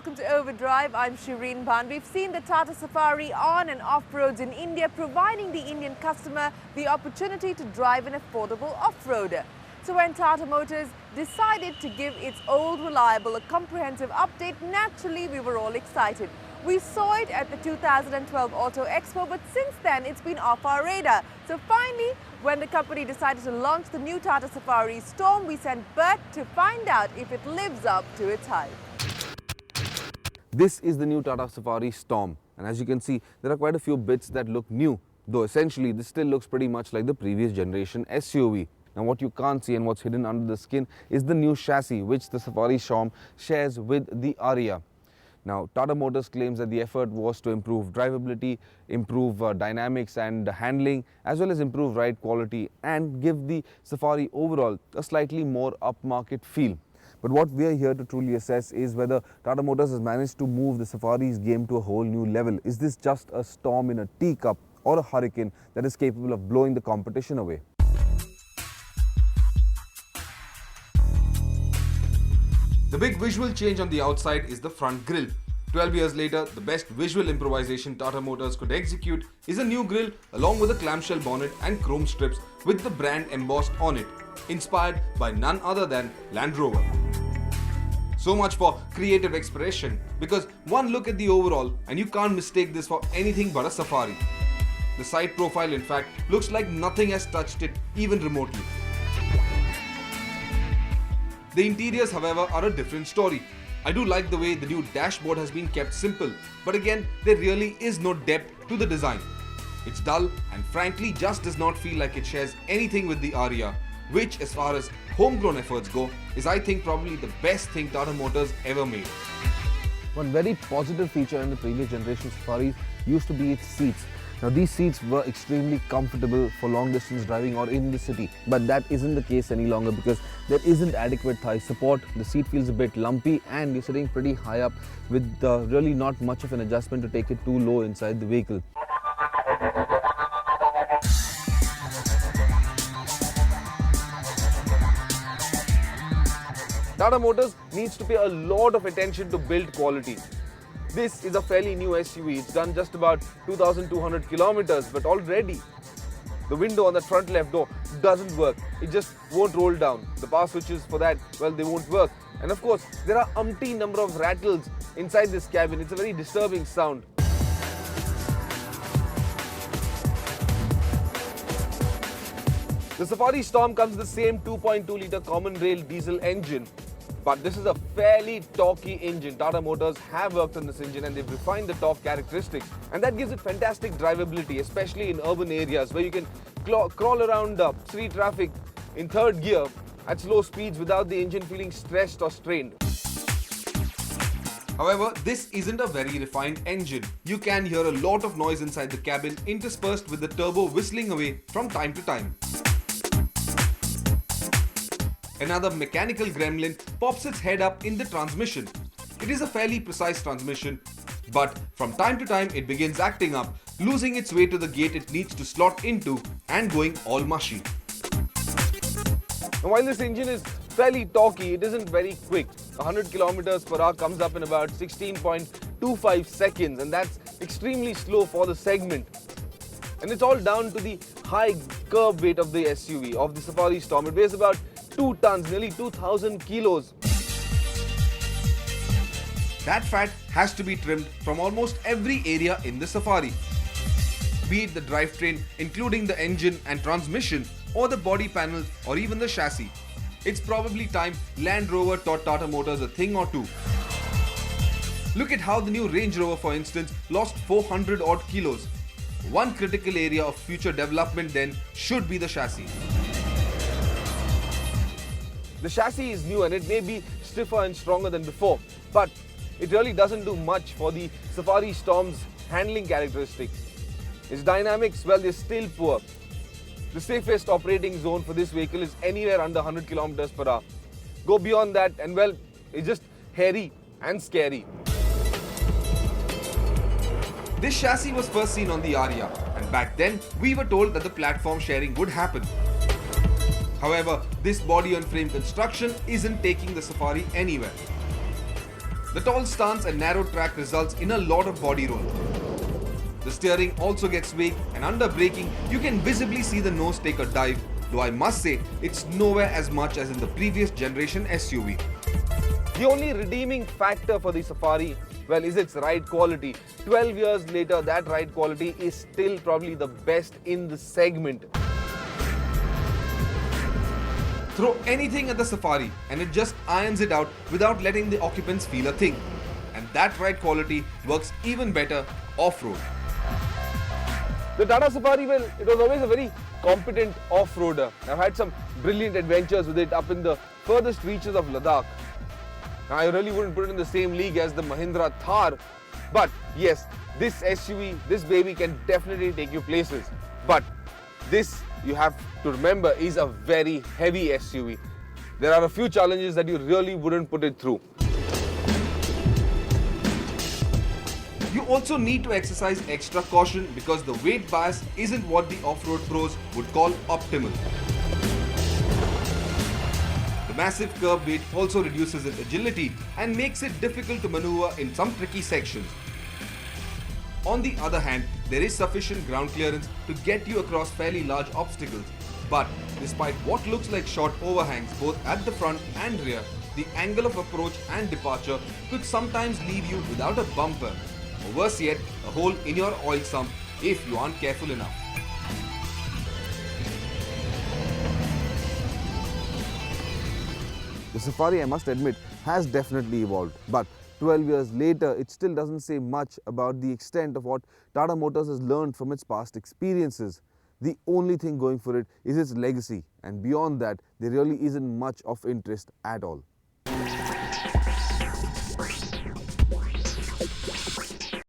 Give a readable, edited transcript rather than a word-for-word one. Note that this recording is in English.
welcome to Overdrive. I'm Shereen, Bhan. We've seen the Tata Safari on and off-roads in India, providing the Indian customer the opportunity to drive an affordable off-roader. So when Tata Motors decided to give its old reliable a comprehensive update, naturally we were all excited. We saw it at the 2012 Auto Expo, but since then it's been off our radar. So finally, when the company decided to launch the new Tata Safari Storme, we sent Bert to find out if it lives up to its hype. This is the new Tata Safari Storme, and as you can see, there are quite a few bits that look new, though essentially this still looks pretty much like the previous generation SUV. Now what you can't see and what's hidden under the skin is the new chassis which the Safari Storme shares with the Ariya. Now, Tata Motors claims that the effort was to improve drivability, improve dynamics and handling, as well as improve ride quality and give the Safari overall a slightly more upmarket feel. But what we are here to truly assess is whether Tata Motors has managed to move the Safari's game to a whole new level. Is this just a storm in a teacup or a hurricane that is capable of blowing the competition away? The big visual change on the outside is the front grille. 12 years later, the best visual improvisation Tata Motors could execute is a new grille along with a clamshell bonnet and chrome strips with the brand embossed on it, inspired by none other than Land Rover. So much for creative expression, because one look at the overall and you can't mistake this for anything but a Safari. The side profile in fact looks like nothing has touched it even remotely. The interiors, however, are a different story. I do like the way the new dashboard has been kept simple, but again, there really is no depth to the design. It's dull and frankly just does not feel like it shares anything with the Ariya, which as far as homegrown efforts go, is I think probably the best thing Tata Motors ever made. One very positive feature in the previous generation Safaris used to be its seats. Now these seats were extremely comfortable for long distance driving or in the city, but that isn't the case any longer because there isn't adequate thigh support. The seat feels a bit lumpy and you're sitting pretty high up with really not much of an adjustment to take it too low inside the vehicle. Tata Motors needs to pay a lot of attention to build quality. This is a fairly new SUV. It's done just about 2,200 kilometers, but already the window on the front left door doesn't work. It just won't roll down. The power switches for that, well, they won't work. And of course, there are umpteen number of rattles inside this cabin. It's a very disturbing sound. The Safari Storme comes with the same 2.2-litre common rail diesel engine. But this is a fairly torquey engine. Tata Motors have worked on this engine and they've refined the torque characteristics. And that gives it fantastic drivability, especially in urban areas where you can crawl around street traffic in third gear at slow speeds without the engine feeling stressed or strained. However, this isn't a very refined engine. You can hear a lot of noise inside the cabin interspersed with the turbo whistling away from time to time. Another mechanical gremlin pops its head up in the transmission. It is a fairly precise transmission, but from time to time it begins acting up, losing its way to the gate it needs to slot into and going all mushy. Now, while this engine is fairly torquey, it isn't very quick. 100 kilometers per hour comes up in about 16.25 seconds, and that's extremely slow for the segment. And it's all down to the high curb weight of the SUV, of the Safari Storme. It weighs about 2 tons, nearly 2,000 kilos. That fat has to be trimmed from almost every area in the Safari. Be it the drivetrain, including the engine and transmission, or the body panel, or even the chassis. It's probably time Land Rover taught Tata Motors a thing or two. Look at how the new Range Rover, for instance, lost 400 odd kilos. One critical area of future development then should be the chassis. The chassis is new and it may be stiffer and stronger than before, but it really doesn't do much for the Safari Storme's handling characteristics. Its dynamics, well, they're still poor. The safest operating zone for this vehicle is anywhere under 100 kilometers per hour. Go beyond that and well, it's just hairy and scary. This chassis was first seen on the Ariya, and back then we were told that the platform sharing would happen. However, this body-on-frame construction isn't taking the Safari anywhere. The tall stance and narrow track results in a lot of body roll. The steering also gets weak, and under braking, you can visibly see the nose take a dive, though I must say it's nowhere as much as in the previous generation SUV. The only redeeming factor for the Safari, well, is its ride quality. 12 years later, that ride quality is still probably the best in the segment. Throw anything at the Safari and it just irons it out without letting the occupants feel a thing. And that ride quality works even better off-road. The Tata Safari, well, it was always a very competent off-roader. I've had some brilliant adventures with it up in the furthest reaches of Ladakh. Now, I really wouldn't put it in the same league as the Mahindra Thar, but yes, this SUV, this baby can definitely take you places. But this, you have to remember, is a very heavy SUV. There are a few challenges that you really wouldn't put it through. You also need to exercise extra caution because the weight bias isn't what the off-road pros would call optimal. The massive curb weight also reduces its agility and makes it difficult to maneuver in some tricky sections. On the other hand, there is sufficient ground clearance to get you across fairly large obstacles. But despite what looks like short overhangs both at the front and rear, the angle of approach and departure could sometimes leave you without a bumper. Or worse yet, a hole in your oil sump if you aren't careful enough. The Safari, I must admit, has definitely evolved, but 12 years later, it still doesn't say much about the extent of what Tata Motors has learned from its past experiences. The only thing going for it is its legacy, and beyond that, there really isn't much of interest at all.